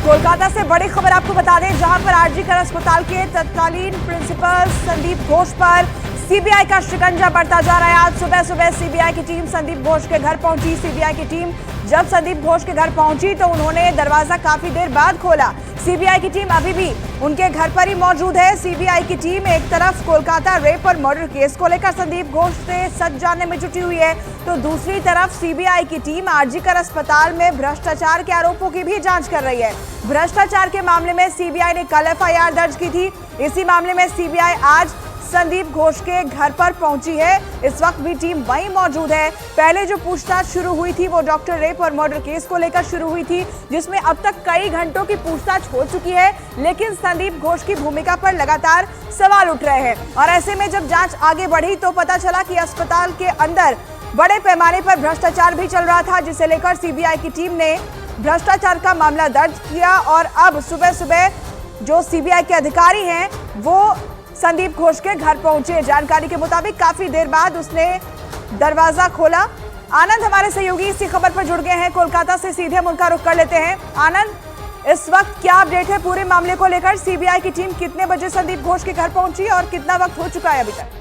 कोलकाता से बड़ी खबर आपको बता दें, जहां पर आरजी कर अस्पताल के तत्कालीन प्रिंसिपल संदीप घोष पर सीबीआई का शिकंजा बढ़ता जा रहा है। आज सुबह सुबह सीबीआई की टीम संदीप घोष के घर पहुंची। सीबीआई की टीम जब संदीप घोष के घर पहुंची तो उन्होंने दरवाजा काफी देर बाद खोला। सीबीआई की टीम अभी भी उनके घर पर ही मौजूद है। सीबीआई की टीम एक तरफ कोलकाता रेप और मर्डर केस को लेकर संदीप घोष से सच जानने में जुटी हुई है, तो दूसरी तरफ सीबीआई की टीम आरजी कर अस्पताल में भ्रष्टाचार के आरोपों की भी जांच कर रही है। भ्रष्टाचार के मामले में सीबीआई ने कल एफआईआर दर्ज की थी। इसी मामले में सीबीआई आज संदीप घोष के घर पर पहुंची है। इस वक्त भी टीम वहीं मौजूद है। पहले जो पूछताछ शुरू हुई थी वो डॉक्टर रेप और मर्डर केस को लेकर शुरू हुई थी, जिसमें अब तक कई घंटों की पूछताछ हो चुकी है, लेकिन संदीप घोष की भूमिका पर लगातार सवाल उठ रहे हैं। और ऐसे में जब जांच आगे बढ़ी तो पता चला कि अस्पताल के अंदर बड़े पैमाने पर भ्रष्टाचार भी चल रहा था, जिसे लेकर सीबीआई की टीम ने भ्रष्टाचार का मामला दर्ज किया। और अब सुबह सुबह जो सीबीआई के अधिकारी हैं वो संदीप घोष के घर पहुंचे। जानकारी के मुताबिक काफी देर बाद उसने दरवाजा खोला। आनंद हमारे सहयोगी इसी खबर पर जुड़ गए हैं कोलकाता से, सीधे हम उनका रुख कर लेते हैं। आनंद, इस वक्त क्या अपडेट है पूरे मामले को लेकर? सीबीआई की टीम कितने बजे संदीप घोष के घर पहुंची और कितना वक्त हो चुका है अभी तक?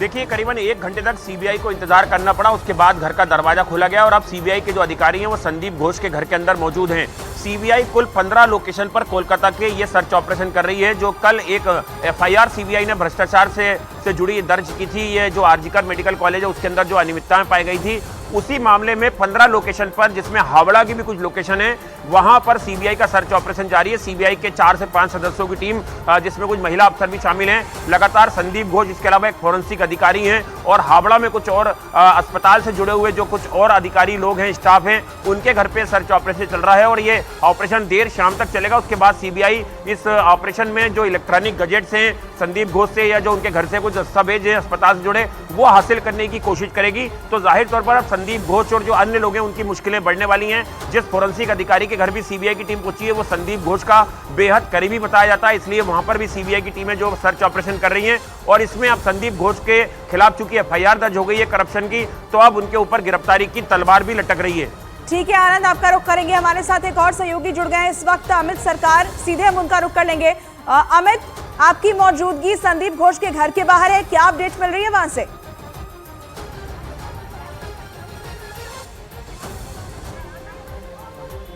देखिए, करीबन 1 घंटे तक सीबीआई को इंतजार करना पड़ा। उसके बाद घर का दरवाजा खोला गया और अब सीबीआई के जो अधिकारी हैं वो संदीप घोष के घर के अंदर मौजूद हैं। सीबीआई कुल 15 लोकेशन पर कोलकाता के ये सर्च ऑपरेशन कर रही है। जो कल एक एफआईआर सीबीआई ने भ्रष्टाचार से जुड़ी दर्ज की थी, ये जो आरजी कर मेडिकल कॉलेज है उसके अंदर जो अनियमितताएं पाई गई थी, उसी मामले में 15 लोकेशन पर, जिसमें हावड़ा की भी कुछ लोकेशन है, वहां पर सीबीआई का सर्च ऑपरेशन जारी है। सीबीआई के 4 से 5 सदस्यों की टीम, जिसमें कुछ महिला अफसर भी शामिल हैं, लगातार संदीप घोष, इसके अलावा एक फोरेंसिक अधिकारी हैं और हावड़ा में कुछ और अस्पताल से जुड़े हुए जो कुछ और अधिकारी लोग हैं, स्टाफ हैं, उनके घर पे सर्च ऑपरेशन चल रहा है। और ये ऑपरेशन देर शाम तक चलेगा। उसके बाद सीबीआई इस ऑपरेशन में जो इलेक्ट्रॉनिक गजेट्स हैं संदीप घोष से या जो उनके घर से कुछ दस्तावेज हैं अस्पताल से जुड़े, वो हासिल करने की कोशिश करेगी। तो जाहिर तौर पर अब संदीप घोष और जो अन्य लोग हैं उनकी मुश्किलें बढ़ने वाली हैं। जिस फोरेंसिक अधिकारी के घर भी सीबीआई की टीम पहुंची है वो संदीप घोष का बेहद करीबी बताया जाता है, इसलिए वहां पर भी सीबीआई की टीमें जो सर्च ऑपरेशन कर रही हैं। और इसमें अब संदीप घोष के खिलाफ चूंकि एफआईआर दर्ज हो गई है करप्शन की, तो अब उनके ऊपर गिरफ्तारी की तलवार भी लटक रही है। ठीक है आनंद, आपका रुख करेंगे। हमारे साथ एक और सहयोगी जुड़ गए हैं इस वक्त, अमित सरकार, सीधे हम उनका रुख कर लेंगे। अमित, आपकी मौजूदगी संदीप घोष के घर के बाहर है, क्या अपडेट मिल रही है वहां से?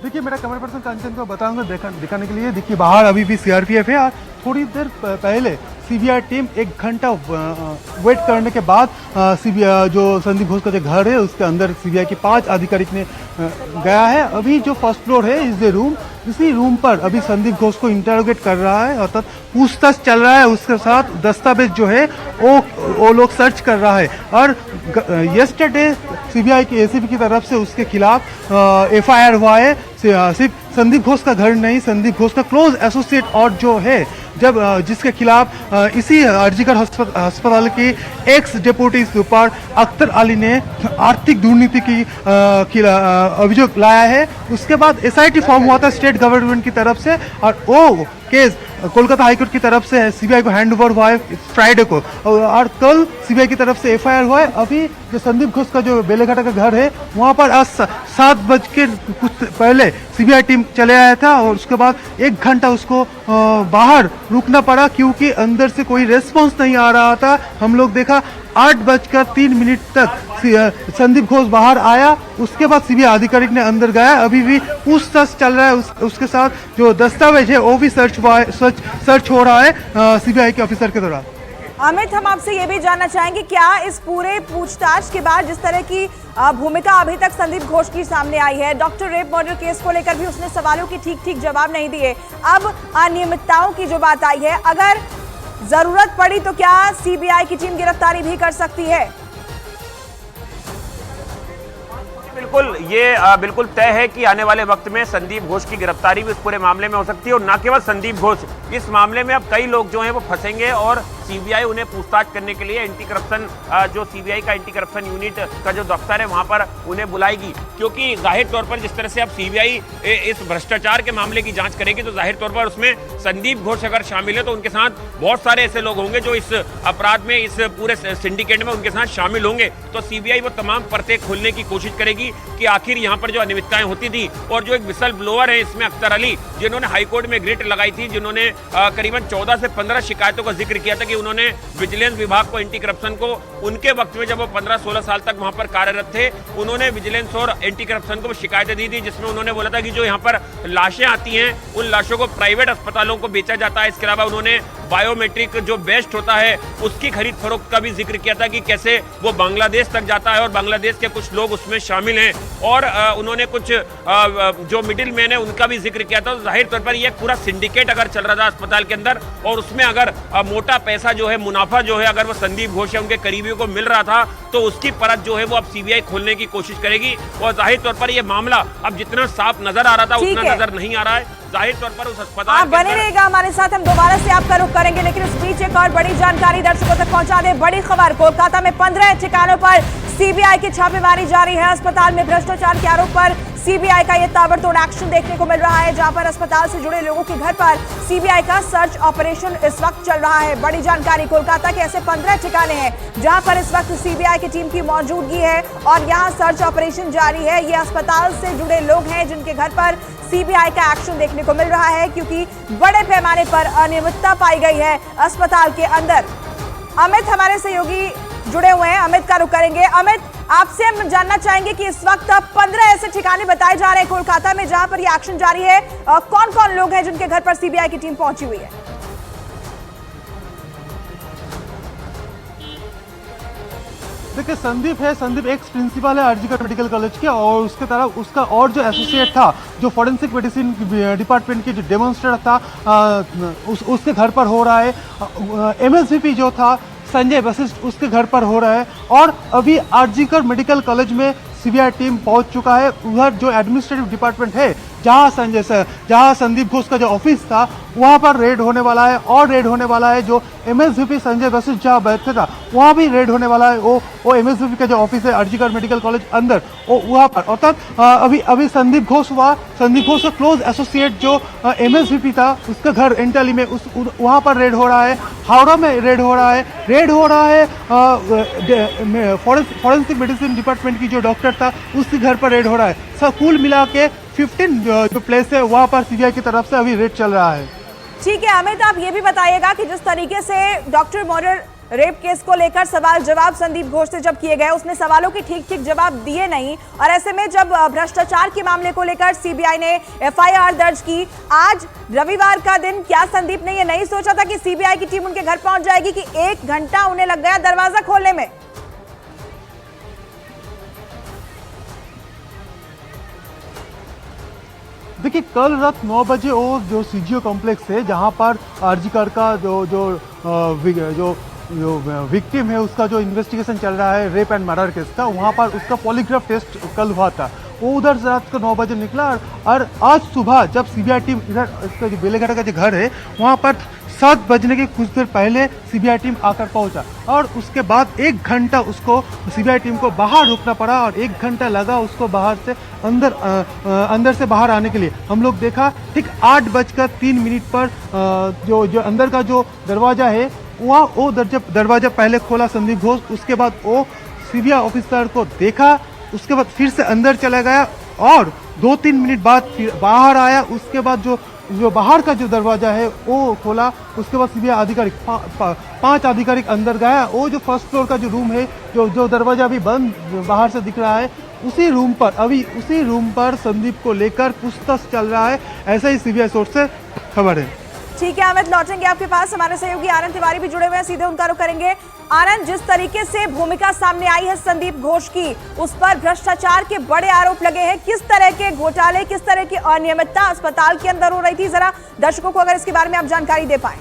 देखिए, मेरा कैमरा पर्सन कंचन को बताऊंगा दिखाने के लिए। देखिए, बाहर अभी भी सीआरपीएफ है और थोड़ी देर पहले सीबीआई टीम 1 घंटा वेट करने के बाद सीबीआई जो संदीप घोष का जो घर है उसके अंदर सीबीआई के 5 अधिकारी ने गया है। अभी जो फर्स्ट फ्लोर है इस रूम, इसी रूम पर अभी संदीप घोष को इंटरोगेट कर रहा है, अर्थात पूछताछ चल रहा है। उसके साथ दस्तावेज जो है वो लोग सर्च कर रहा है। और यस्टरडे सीबीआई के एसीपी की तरफ से उसके खिलाफ एफआईआर हुआ है। सिर्फ संदीप घोष का घर नहीं, संदीप घोष का क्लोज एसोसिएट और जो है जब जिसके खिलाफ इसी आरजी कर अस्पताल की x deputy super Akhtar Ali ने आर्थिक दुर्नीति की अभियोग लाया है। उसके बाद एसआईटी फॉर्म हुआ था स्टेट गवर्नमेंट की तरफ से और वो केस कोलकाता हाईकोर्ट की तरफ से सीबीआई को हैंड ओवर हुआ है फ्राइडे को, और कल सीबीआई की तरफ से एफआईआर हुआ है। अभी जो संदीप घोष का जो बेलेघाटा का घर है वहाँ पर आज 7 बज के कुछ पहले सीबीआई टीम चले आया था और उसके बाद 1 घंटा उसको बाहर रुकना पड़ा क्योंकि अंदर से कोई रेस्पॉन्स नहीं आ रहा था। हम लोग देखा 8:03 तक संदीप घोष बाहर आया, उसके बाद सीबीआई अधिकारी ने अंदर गया। अभी भी पूछताछ चल रहा है। उसके साथ जो दस्तावेज है वो भी सर्च हो रहा है सीबीआई के ऑफिसर के द्वारा। अमित, हम आपसे ये भी जानना चाहेंगे, क्या इस पूरे पूछताछ के बाद जिस तरह की भूमिका अभी तक संदीप घोष की सामने आई है, डॉक्टर रेप मर्डर केस को लेकर भी उसने सवालों की ठीक जवाब नहीं दिए, अब अनियमितताओं की जो बात आई है, अगर जरूरत पड़ी तो क्या सीबीआई की टीम गिरफ्तारी भी कर सकती है? बिल्कुल, ये बिल्कुल तय है कि आने वाले वक्त में संदीप घोष की गिरफ्तारी भी इस पूरे मामले में हो सकती है। और न केवल संदीप घोष, इस मामले में अब कई लोग जो हैं वो फंसेंगे और सीबीआई उन्हें पूछताछ करने के लिए एंटी करप्शन जो सीबीआई का एंटी करप्शन यूनिट का जो दफ्तर है वहां पर उन्हें बुलाएगी, क्योंकि जाहिर तौर पर जिस तरह से अब सीबीआई इस भ्रष्टाचार के मामले की जांच करेगी तो जाहिर तौर पर उसमें संदीप घोष अगर शामिल है तो उनके साथ बहुत सारे ऐसे लोग होंगे जो इस अपराध में, इस पूरे सिंडिकेट में उनके साथ शामिल होंगे। तो सीबीआई वो तमाम परतें खोलने की कोशिश करेगी कि आखिर यहाँ पर जो अनियमितताएं होती थी, और जो एक विसल ब्लोअर है इसमें अख्तर अली, जिन्होंने हाईकोर्ट में ग्रिट लगाई थी, जिन्होंने करीबन 14 से 15 शिकायतों का जिक्र किया था कि उन्होंने विजिलेंस विभाग को, एंटी करप्शन को, उनके वक्त में जब वो 15-16 साल तक वहां पर कार्यरत थे, उन्होंने विजिलेंस और एंटी करप्शन को शिकायतें दी थी, जिसमें उन्होंने बोला था कि जो यहाँ पर लाशें आती हैं उन लाशों को प्राइवेट अस्पतालों को बेचा जाता है। इसके अलावा उन्होंने बायोमेट्रिक जो बेस्ट होता है उसकी खरीद फरोख्त का भी जिक्र किया था कि कैसे वो बांग्लादेश तक जाता है और बांग्लादेश के कुछ लोग उसमें शामिल हैं, और उन्होंने कुछ जो मिडिल मैन है उनका भी जिक्र किया था। तो जाहिर तौर पर यह पूरा सिंडिकेट अगर चल रहा था अस्पताल के अंदर, और उसमें अगर मोटा पैसा जो है, मुनाफा जो है, अगर वो संदीप घोष या उनके करीबियों को मिल रहा था तो उसकी परत जो है वो अब सीबीआई खोलने की कोशिश करेगी। और जाहिर तौर पर यह मामला अब जितना साफ नजर आ रहा था उतना नजर नहीं आ रहा है। जाहिर तौर पर उस अस्पताल आप बने रहिएगा हमारे साथ, हम दोबारा से आपका रुख करेंगे, लेकिन इस बीच एक और बड़ी जानकारी दर्शकों तक पहुंचा दें। बड़ी खबर, कोलकाता में 15 ठिकानों पर सीबीआई की छापेमारी जारी है। अस्पताल में भ्रष्टाचार के आरोप पर सीबीआई का यह ताबड़तोड़ एक्शन देखने को मिल रहा है, जहां पर अस्पताल से जुड़े लोगों के घर पर सीबीआई का सर्च ऑपरेशन इस वक्त चल रहा है। बड़ी जानकारी, कोलकाता के ऐसे 15 ठिकाने हैं जहां पर इस वक्त सीबीआई की टीम की मौजूदगी है और यहां सर्च ऑपरेशन जारी है। ये अस्पताल से जुड़े लोग हैं जिनके घर पर सीबीआई का एक्शन देखने को मिल रहा है, क्योंकि बड़े पैमाने पर अनियमितता पाई गई है अस्पताल के अंदर। अमित हमारे सहयोगी जुड़े हुए हैं, अमित का रुख करेंगे। अमित, आपसे हम जानना चाहेंगे कि इस वक्त 15 ऐसे ठिकाने बताए जा रहे हैं कोलकाता में जहां पर ये एक्शन जारी है। कौन कौन लोग हैं जिनके घर पर सीबीआई की टीम पहुंची हुई है? देखिए, संदीप एक्स प्रिंसिपल है आरजीकर मेडिकल कॉलेज के, और उसके तरफ उसका और जो एसोसिएट था, जो फॉरेंसिक मेडिसिन डिपार्टमेंट की जो डेमोन्स्ट्रेटर था, उसके घर पर हो रहा है। एमएसवीपी जो था संजय वशिष्ठ, उसके घर पर हो रहा है। और अभी आरजीकर मेडिकल कॉलेज में सीबीआई टीम पहुंच चुका है। उधर जो एडमिनिस्ट्रेटिव डिपार्टमेंट है, जहां संदीप घोष का जो ऑफिस था, वहां पर रेड होने वाला है। और रेड होने वाला है जो एमएसवीपी संजय वशिष्ठ जहां बैठते था, वहां भी रेड होने वाला है। वो एमएसवीपी का जो ऑफिस है आरजीकर मेडिकल कॉलेज अंदर, वहां पर, अर्थात अभी संदीप घोष का क्लोज एसोसिएट जो एमएसवीपी था, उसका घर एंटाली में, वहां पर रेड हो रहा है। हावड़ा में रेड हो रहा है। फॉरेंसिक मेडिसिन डिपार्टमेंट की जो डॉक्टर था, उसके घर पर रेड हो रहा है। सब कुल मिला के 15 जो प्लेस है वहां पर सीबीआई की तरफ से अभी रेड चल रहा है। ठीक है अमित, आप ये भी बताइएगा कि जिस तरीके से डॉक्टर मॉडर रेप केस को लेकर सवाल जवाब संदीप घोष से जब किए गए, उसने सवालों के ठीक जवाब दिए नहीं, और ऐसे में जब भ्रष्टाचार के मामले को लेकर सीबीआई ने एफआईआर दर्ज की, आज रविवार का दिन, क्या संदीप ने ये नहीं सोचा था कि सीबीआई की टीम उनके घर पहुंच जाएगी, कि 1 घंटा उन्हें लग गया दरवाजा खोलने में? देखिए, कल रात 9 बजे वो जो सीजीओ कॉम्प्लेक्स है, जहां पर आरजीकर का जो विक्टिम है, उसका जो इन्वेस्टिगेशन चल रहा है रेप एंड मर्डर केस का, वहां पर उसका पॉलीग्राफ टेस्ट कल हुआ था। वो उधर से रात को 9 बजे निकला, और आज सुबह जब सीबीआई टीम इधर, इसका जो बेलेघाटा का जो घर है, वहां पर 7 बजने के कुछ देर पहले सीबीआई टीम आकर पहुंचा, और उसके बाद 1 घंटा उसको सीबीआई टीम को बाहर रुकना पड़ा, और 1 घंटा लगा उसको बाहर से अंदर से बाहर आने के लिए। हम लोग देखा ठीक 8:03 पर जो अंदर का जो दरवाजा है, वो दरवाजा पहले खोला संदीप घोष, उसके बाद वो सीबीआई ऑफिसर को देखा, उसके बाद फिर से अंदर चला गया, और 2-3 मिनट बाद फिर बाहर आया। उसके बाद जो बाहर का जो दरवाजा है वो खोला, उसके बाद सीबीआई अधिकारी 5 अधिकारी अंदर गया। वो जो फर्स्ट फ्लोर का जो रूम है, जो दरवाजा अभी बंद बाहर से दिख रहा है, उसी रूम पर संदीप को लेकर पूछताछ चल रहा है, ऐसा ही सीबीआई सोर्स से खबर है। ठीक है अमित, लौटेंगे आपके पास। हमारे सहयोगी आनंद तिवारी भी जुड़े हुए हैं, सीधे उनका रुख करेंगे। आनंद, जिस तरीके से भूमिका सामने आई है संदीप घोष की, उस पर भ्रष्टाचार के बड़े आरोप लगे हैं, किस तरह के घोटाले, किस तरह की अनियमितता अस्पताल के अंदर हो रही थी, जरा दर्शकों को अगर इसके बारे में आप जानकारी दे पाए।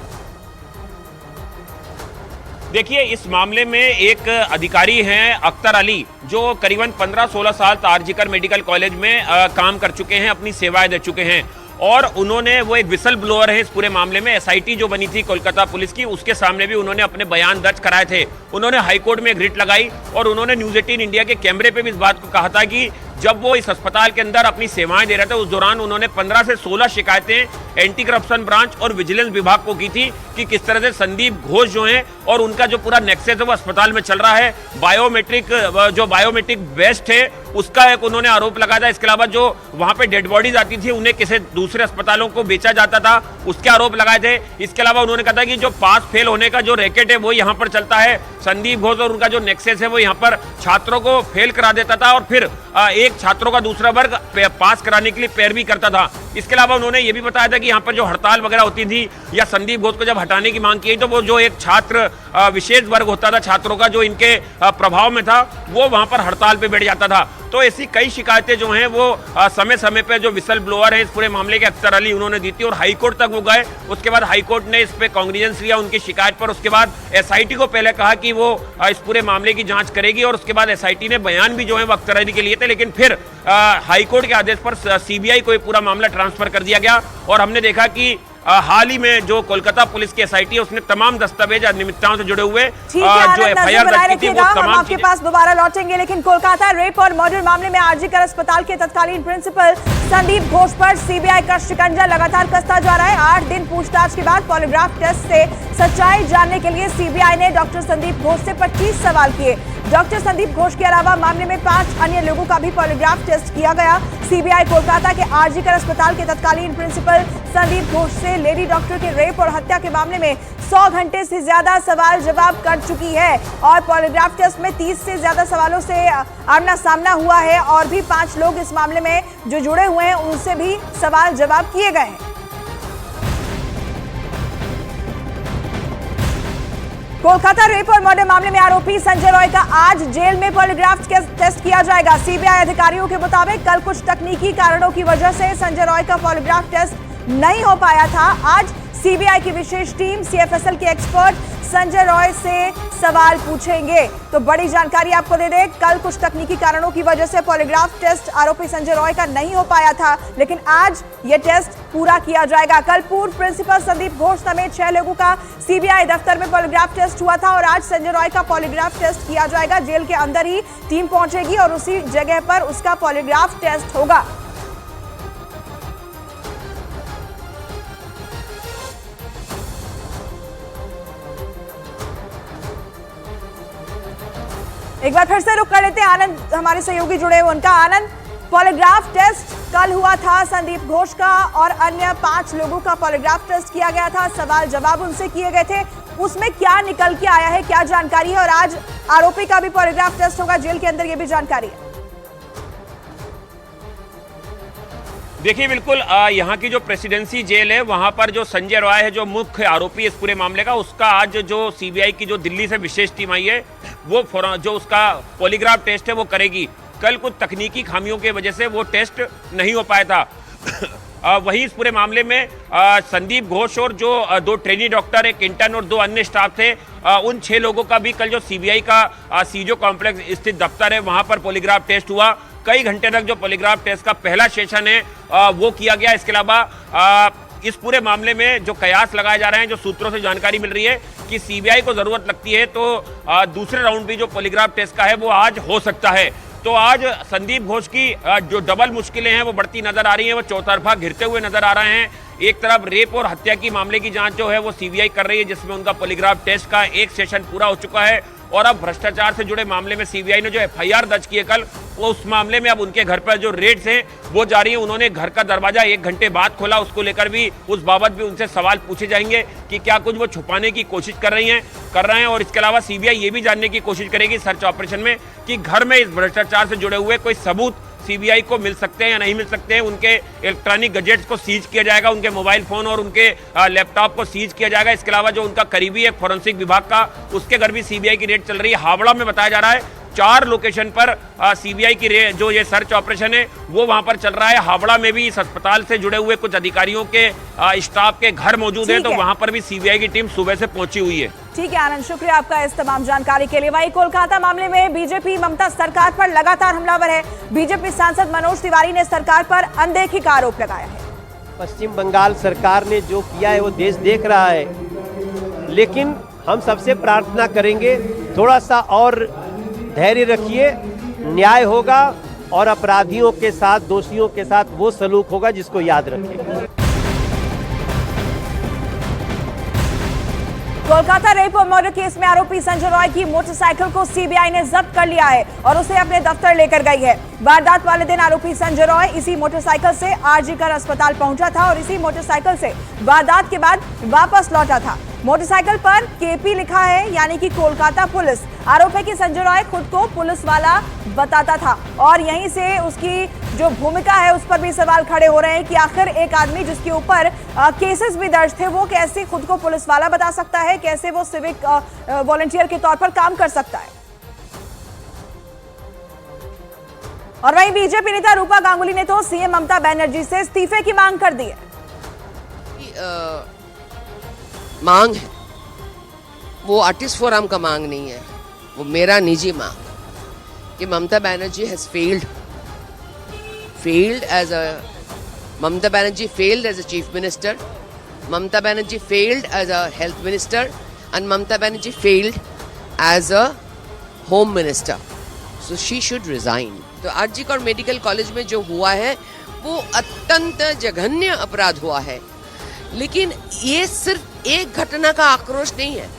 देखिए, इस मामले में एक अधिकारी हैं अख्तर अली, जो करीबन 15-16 साल आरजीकर मेडिकल कॉलेज में काम कर चुके हैं, अपनी सेवाएं दे चुके हैं, और उन्होंने, वो एक विसल ब्लोअर है इस पूरे मामले में, एसआईटी जो बनी थी कोलकाता पुलिस की, उसके सामने भी उन्होंने अपने बयान दर्ज कराए थे। उन्होंने हाईकोर्ट में एक रिट लगाई और उन्होंने न्यूज़ 18 इंडिया के कैमरे पे भी इस बात को कहा था कि जब वो इस अस्पताल के अंदर अपनी सेवाएं दे रहे थे, उस दौरान उन्होंने 15 से 16 शिकायतें एंटी करप्शन ब्रांच और विजिलेंस विभाग को की थी कि किस तरह से संदीप घोष जो हैं और उनका जो पूरा नेक्सस है वो अस्पताल में चल रहा है। बायोमेट्रिक वेस्ट है उसका एक उन्होंने आरोप लगाया था। इसके अलावा जो वहां पे डेड बॉडीज आती थी उन्हें किसी दूसरे अस्पतालों को बेचा जाता था, उसके आरोप लगाए थे। इसके अलावा उन्होंने कहा था कि जो पास फेल होने का जो रैकेट है वो यहाँ पर चलता है। संदीप घोष और उनका जो नेक्सस है वो यहाँ पर छात्रों को फेल करा देता था और फिर एक छात्रों का दूसरा वर्ग पास कराने के लिए पैरवी करता था। इसके अलावा उन्होंने ये भी बताया था कि यहाँ पर जो हड़ताल वगैरह होती थी या संदीप घोष को जब हटाने की मांग की तो वो जो एक छात्र विशेष वर्ग होता था छात्रों का जो इनके प्रभाव में था वो वहां पर हड़ताल पे बैठ जाता था। तो ऐसी कई शिकायतें जो हैं वो समय समय पे जो विसल ब्लोअर है इस पूरे मामले के अख्तर अली उन्होंने दी थी और हाईकोर्ट तक वो गए। उसके बाद हाईकोर्ट ने इस पे कॉग्निजेंस लिया उनकी शिकायत पर। उसके बाद एसआईटी को पहले कहा कि वो इस पूरे मामले की जांच करेगी और उसके बाद एसआईटी ने बयान भी जो है वो अख्तर अली के लिए थे, लेकिन फिर हाईकोर्ट के आदेश पर सीबीआई को ये पूरा मामला ट्रांसफर कर दिया गया। और हमने देखा कि हाल ही में जो कोलकाता पुलिस की एसआईटी है उसने तमाम दस्तावेज अनियमितताओं से जुड़े हुए जो एफआईआर दर्ज की थी वो तमाम आपके पास दोबारा लौटेंगे। लेकिन कोलकाता रेप और मर्डर मामले में आरजीकर अस्पताल के तत्कालीन प्रिंसिपल संदीप घोष पर सीबीआई का शिकंजा लगातार कसता जा रहा है। 8 दिन पूछताछ के बाद पॉलीग्राफ टेस्ट से सच्चाई जानने के लिए सीबीआई ने डॉक्टर संदीप घोष से 25 सवाल किए। डॉक्टर संदीप घोष के अलावा मामले में 5 अन्य लोगों का भी पॉलीग्राफ टेस्ट किया गया। सीबीआई कोलकाता के आरजीकर अस्पताल के तत्कालीन प्रिंसिपल संदीप घोष से लेडी डॉक्टर के रेप और हत्या के मामले में 100 घंटे से ज्यादा सवाल जवाब कर चुकी है और पॉलीग्राफ टेस्ट में 30 से ज्यादा सवालों से आमना सामना हुआ है और भी 5 लोग इस मामले में जो जुड़े हुए हैं उनसे भी सवाल जवाब किए गए हैं। कोलकाता रेप और मर्डर मामले में आरोपी संजय रॉय का आज जेल में पॉलीग्राफ टेस्ट किया जाएगा। सीबीआई अधिकारियों के मुताबिक कल कुछ तकनीकी कारणों की वजह से संजय रॉय का पॉलीग्राफ टेस्ट नहीं हो पाया था। आज सीबीआई की विशेष टीम सीएफएसएल के एक्सपर्ट संजय रॉय से सवाल पूछेंगे। तो बड़ी जानकारी आपको दे दें, कल कुछ तकनीकी कारणों की वजह से पॉलीग्राफ टेस्ट आरोपी संजय रॉय का नहीं हो पाया था, लेकिन आज यह टेस्ट पूरा किया जाएगा। कल पूर्व प्रिंसिपल संदीप घोष समेत 6 लोगों का सीबीआई दफ्तर में पॉलीग्राफ टेस्ट हुआ था और आज संजय रॉय का पॉलीग्राफ टेस्ट किया जाएगा। जेल के अंदर ही टीम पहुंचेगी और उसी जगह पर उसका पॉलीग्राफ टेस्ट होगा। एक बार फिर से रुक कर लेते हैं, आनंद हमारे सहयोगी जुड़े हुए उनका। आनंद, पॉलीग्राफ टेस्ट कल हुआ था संदीप घोष का और अन्य 5 लोगों का पॉलीग्राफ टेस्ट किया गया था, सवाल जवाब उनसे किए गए थे। उसमें क्या निकल के आया है, क्या जानकारी है? और आज आरोपी का भी पॉलीग्राफ टेस्ट होगा जेल के अंदर, ये भी जानकारी है। देखिए बिल्कुल, यहाँ की जो प्रेसिडेंसी जेल है वहाँ पर जो संजय रॉय है जो मुख्य आरोपी इस पूरे मामले का, उसका आज जो सीबीआई की जो दिल्ली से विशेष टीम आई है वो जो उसका पॉलीग्राफ टेस्ट है वो करेगी। कल कुछ तकनीकी खामियों की वजह से वो टेस्ट नहीं हो पाया था। वहीं इस पूरे मामले में संदीप घोष और जो 2 ट्रेनी डॉक्टर, एक इंटर्न और 2 अन्य स्टाफ थे, उन 6 लोगों का भी कल जो सीबीआई का सीजो कॉम्प्लेक्स स्थित दफ्तर है वहाँ पर पॉलीग्राफ टेस्ट हुआ। कई घंटे तक जो पॉलीग्राफ टेस्ट का पहला सेशन है वो किया गया। इसके अलावा इस पूरे मामले में जो कयास लगाए जा रहे हैं, जो सूत्रों से जानकारी मिल रही है कि सीबीआई को जरूरत लगती है तो दूसरे राउंड भी जो पॉलीग्राफ टेस्ट का है वो आज हो सकता है। तो आज संदीप घोष की जो डबल मुश्किलें हैं वो बढ़ती नजर आ रही हैं, वो चौतरफा घिरते हुए नजर आ रहे हैं। एक तरफ रेप और हत्या की मामले की जांच जो है वो सीबीआई कर रही है, जिसमें उनका पॉलीग्राफ टेस्ट का एक सेशन पूरा हो चुका है और अब भ्रष्टाचार से जुड़े मामले में सीबीआई ने जो एफआईआर दर्ज की है कल, वो उस मामले में अब उनके घर पर जो रेड्स हैं वो जारी है। उन्होंने घर का दरवाजा 1 घंटे बाद खोला, उसको लेकर भी, उस बाबत भी उनसे सवाल पूछे जाएंगे कि क्या कुछ वो छुपाने की कोशिश कर रहे हैं। और इसके अलावा सीबीआई ये भी जानने की कोशिश करेगी सर्च ऑपरेशन में कि घर में इस भ्रष्टाचार से जुड़े हुए कोई सबूत सीबीआई को मिल सकते हैं या नहीं मिल सकते हैं। उनके इलेक्ट्रॉनिक गैजेट्स को सीज किया जाएगा, उनके मोबाइल फोन और उनके लैपटॉप को सीज किया जाएगा। इसके अलावा जो उनका करीबी है फॉरेंसिक विभाग का, उसके घर भी सीबीआई की रेड चल रही है। हावड़ा में बताया जा रहा है 4 लोकेशन पर सीबीआई की जो ये सर्च ऑपरेशन है वो वहां पर चल रहा है। हावड़ा में भी इस अस्पताल से जुड़े हुए कुछ अधिकारियों के स्टाफ के घर मौजूद हैं, तो वहां पर भी सीबीआई की टीम सुबह से पहुंची हुई है। ठीक है आनंद, शुक्रिया आपका इस तमाम जानकारी के लिए। वहीं कोलकाता मामले में बीजेपी ममता सरकार पर लगातार हमलावर है। बीजेपी सांसद मनोज तिवारी ने सरकार पर अनदेखी का आरोप लगाया है। पश्चिम बंगाल सरकार ने जो किया है वो देश देख रहा है, लेकिन हम सबसे प्रार्थना करेंगे थोड़ा सा और धैर्य रखिए, न्याय होगा और अपराधियों के साथ, दोषियों के साथ वो सलूक होगा जिसको याद रखें। कोलकाता रेप और मर्डर केस में आरोपी संजय रॉय की मोटरसाइकिल को सीबीआई ने जब्त कर लिया है और उसे अपने दफ्तर लेकर गई है। वारदात वाले दिन आरोपी संजय रॉय इसी मोटरसाइकिल से आरजी कर अस्पताल पहुंचा था और इसी मोटरसाइकिल से वारदात के बाद वापस लौटा था। मोटरसाइकिल पर केपी लिखा है, यानी कि कोलकाता पुलिस। आरोप है कि संजय रॉय खुद को पुलिस वाला बताता था और यहीं से उसकी जो भूमिका है उस पर भी सवाल खड़े हो रहे हैं कि आखिर एक आदमी जिसके ऊपर केसेस भी दर्ज थे वो कैसे खुद को पुलिस वाला बता सकता है, कैसे वो सिविक वॉलंटियर के तौर पर काम कर सकता है। और वहीं बीजेपी नेता रूपा गांगुली ने तो सीएम ममता बनर्जी से इस्तीफे की मांग कर दी है। मांग है वो आर्टिस्ट फोरम का मांग नहीं है, वो मेरा निजी मांग कि Mamata Banerjee has failed as a Mamata Banerjee failed as a chief minister, Mamata Banerjee failed as a health minister, and Mamata Banerjee failed as a home minister. So she should resign. तो आरजी कर medical college में जो हुआ है वो अत्यंत जघन्य अपराध हुआ है, लेकिन ये सिर्फ एक घटना का आक्रोश नहीं है।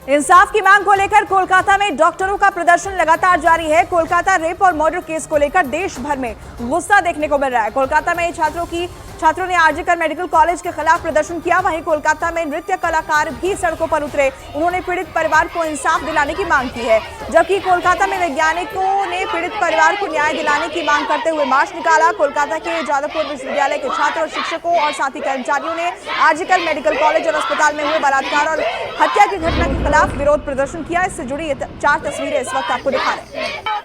इंसाफ की मांग को लेकर कोलकाता में डॉक्टरों का प्रदर्शन लगातार जारी है। कोलकाता रेप और मर्डर केस को लेकर देश भर में गुस्सा देखने को मिल रहा है। कोलकाता में छात्रों ने आरजी कर मेडिकल कॉलेज के खिलाफ प्रदर्शन किया। वहीं कोलकाता में नृत्य कलाकार भी सड़कों पर उतरे। उन्होंने पीड़ित परिवार को इंसाफ दिलाने की मांग की है, जबकि कोलकाता में वैज्ञानिकों ने पीड़ित परिवार को न्याय दिलाने की मांग करते हुए मार्च निकाला। कोलकाता के जादवपुर विश्वविद्यालय के छात्र और शिक्षकों और साथी कर्मचारियों ने आरजी कर मेडिकल कॉलेज और अस्पताल में हुए बलात्कार और हत्या की घटना के खिलाफ विरोध प्रदर्शन किया। इससे जुड़ी 4 तस्वीरें इस वक्त आपको दिखा रहे हैं।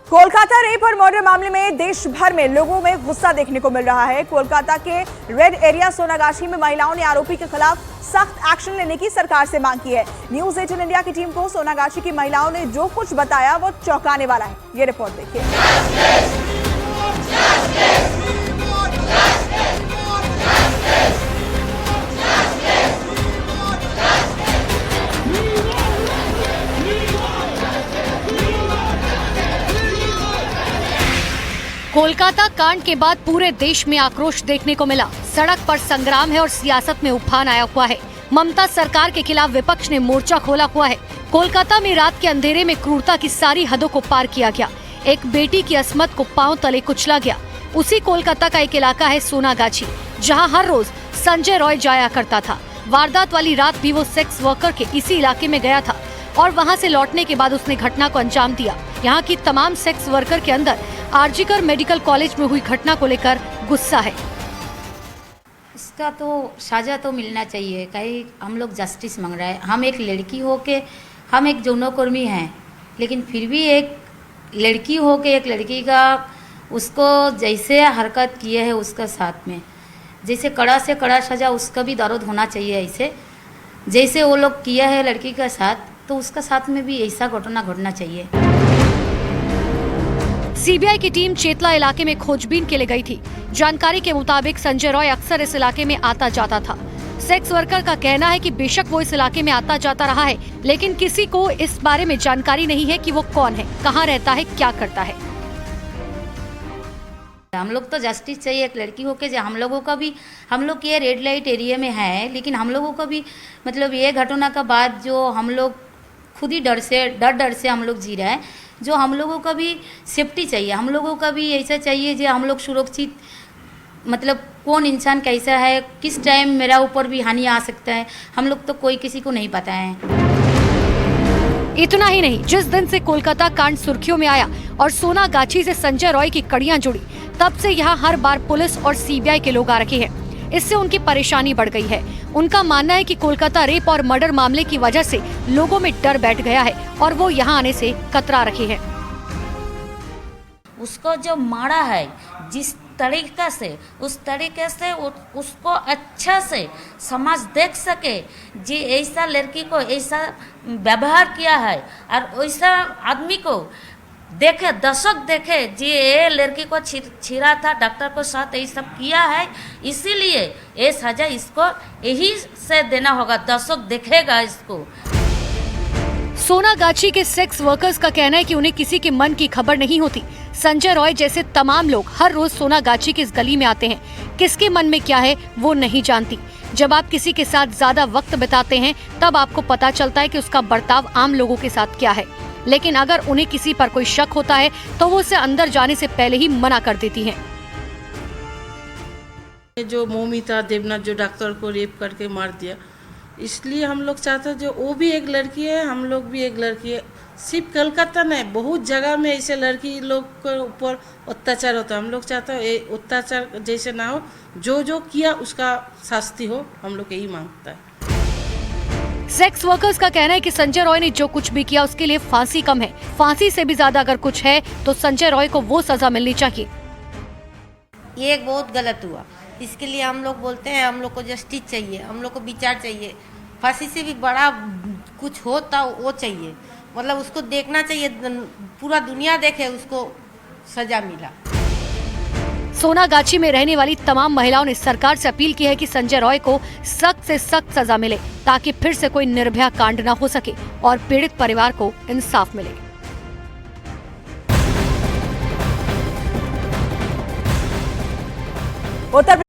कोलकाता रेप और मर्डर मामले में देश भर में लोगों में गुस्सा देखने को मिल रहा है। कोलकाता के रेड एरिया सोनागाछी में महिलाओं ने आरोपी के खिलाफ सख्त एक्शन लेने की सरकार से मांग की है। न्यूज़ 18 इंडिया की टीम को सोनागाछी की महिलाओं ने जो कुछ बताया वो चौंकाने वाला है। ये रिपोर्ट देखिए। कोलकाता कांड के बाद पूरे देश में आक्रोश देखने को मिला। सड़क पर संग्राम है और सियासत में उफान आया हुआ है। ममता सरकार के खिलाफ विपक्ष ने मोर्चा खोला हुआ है। कोलकाता में रात के अंधेरे में क्रूरता की सारी हदों को पार किया गया। एक बेटी की अस्मत को पांव तले कुचला गया। उसी कोलकाता का एक इलाका है सोनागाछी, जहां हर रोज संजय रॉय जाया करता था। वारदात वाली रात भी वो सेक्स वर्कर के इसी इलाके में गया था और वहां से लौटने के बाद उसने घटना को अंजाम दिया। यहाँ की तमाम सेक्स वर्कर के अंदर आरजी कर मेडिकल कॉलेज में हुई घटना को लेकर गुस्सा है। इसका तो सजा तो मिलना चाहिए, कहीं हम लोग जस्टिस मांग रहे हैं। हम एक लड़की हो के, हम एक यौनकर्मी हैं, लेकिन फिर भी एक लड़की हो के एक लड़की का उसको जैसे हरकत किए है उसका साथ में जैसे कड़ा से कड़ा सजा उसका भी दर्द होना चाहिए। ऐसे जैसे वो लोग किया है लड़की के साथ, तो उसका साथ में भी ऐसा घटना घटना चाहिए। सीबीआई की टीम चेतला इलाके में खोजबीन के लिए गई थी। जानकारी के मुताबिक संजय रॉय अक्सर इस इलाके में आता जाता था। सेक्स वर्कर का कहना है कि बेशक वो इस इलाके में आता जाता रहा है, लेकिन किसी को इस बारे में जानकारी नहीं है कि वो कौन है, कहाँ रहता है, क्या करता है। हम लोग तो जस्टिस चाहिए। एक लड़की होके जो हम लोगों का भी, हम लोग ये रेड लाइट एरिया में है, लेकिन हम लोगों का भी मतलब ये घटना का बाद जो हम लोग खुद ही डर से हम लोग जी रहे हैं, जो हम लोगों का भी सेफ्टी चाहिए। हम लोगों का भी ऐसा चाहिए जो हम लोग सुरक्षित, मतलब कौन इंसान कैसा है, किस टाइम मेरा ऊपर भी हानि आ सकता है, हम लोग तो कोई किसी को नहीं पता है। इतना ही नहीं, जिस दिन से कोलकाता कांड सुर्खियों में आया और सोनागाछी से संजय रॉय की कड़ियां जुड़ी, तब से यहाँ हर बार पुलिस और सीबीआई के लोग आ रखे हैं। इससे उनकी परेशानी बढ़ गई है। उनका मानना है कि कोलकाता रेप और मर्डर मामले की वजह से लोगों में डर बैठ गया है और वो यहाँ आने से कतरा रखे हैं। उसको जो मारा है, जिस उस तरीके से उसको अच्छा से समाज देख सके जी ऐसा लड़की को ऐसा व्यवहार किया है और वैसा आदमी को देखे, दर्शक देखे जी ये लड़की को छीरा था, डॉक्टर को साथ यही सब किया है, इसीलिए ये सजा इसको यही से देना होगा, दर्शक देखेगा इसको। सोनागाछी के सेक्स वर्कर्स का कहना है कि उन्हें किसी के मन की खबर नहीं होती। संजय रॉय जैसे तमाम लोग हर रोज सोनागाछी की इस गली में आते हैं, किसके मन में क्या है वो नहीं जानती। जब आप किसी के साथ ज्यादा वक्त बिताते हैं तब आपको पता चलता है कि उसका बर्ताव आम लोगों के साथ क्या है, लेकिन अगर उन्हें किसी पर कोई शक होता है तो वो उसे अंदर जाने से पहले ही मना कर देती हैं। जो मौमिता देवनाथ जो डॉक्टर को रेप करके मार दिया, इसलिए हम लोग चाहते हैं जो वो भी एक लड़की है, हम लोग भी एक लड़की है। सिर्फ कलकत्ता नहीं, बहुत जगह में ऐसे लड़की लोग के ऊपर अत्याचार होता है। हम लोग चाहते हैं ये अत्याचार जैसे ना हो, जो किया उसका शास्ति हो, हम लोग यही मांगता है। सेक्स वर्कर्स का कहना है कि संजय रॉय ने जो कुछ भी किया उसके लिए फांसी कम है, फांसी से भी ज्यादा अगर कुछ है तो संजय रॉय को वो सजा मिलनी चाहिए। ये बहुत गलत हुआ, इसके लिए हम लोग बोलते हैं हम लोग को जस्टिस चाहिए, हम लोग को विचार चाहिए, फांसी से भी बड़ा कुछ होता वो चाहिए, मतलब उसको देखना चाहिए, पूरा दुनिया देखे उसको सजा मिला। सोनागाछी में रहने वाली तमाम महिलाओं ने सरकार से अपील की है कि संजय रॉय को सख्त से सख्त सजा मिले ताकि फिर से कोई निर्भया कांड न हो सके और पीड़ित परिवार को इंसाफ मिले। उत्तर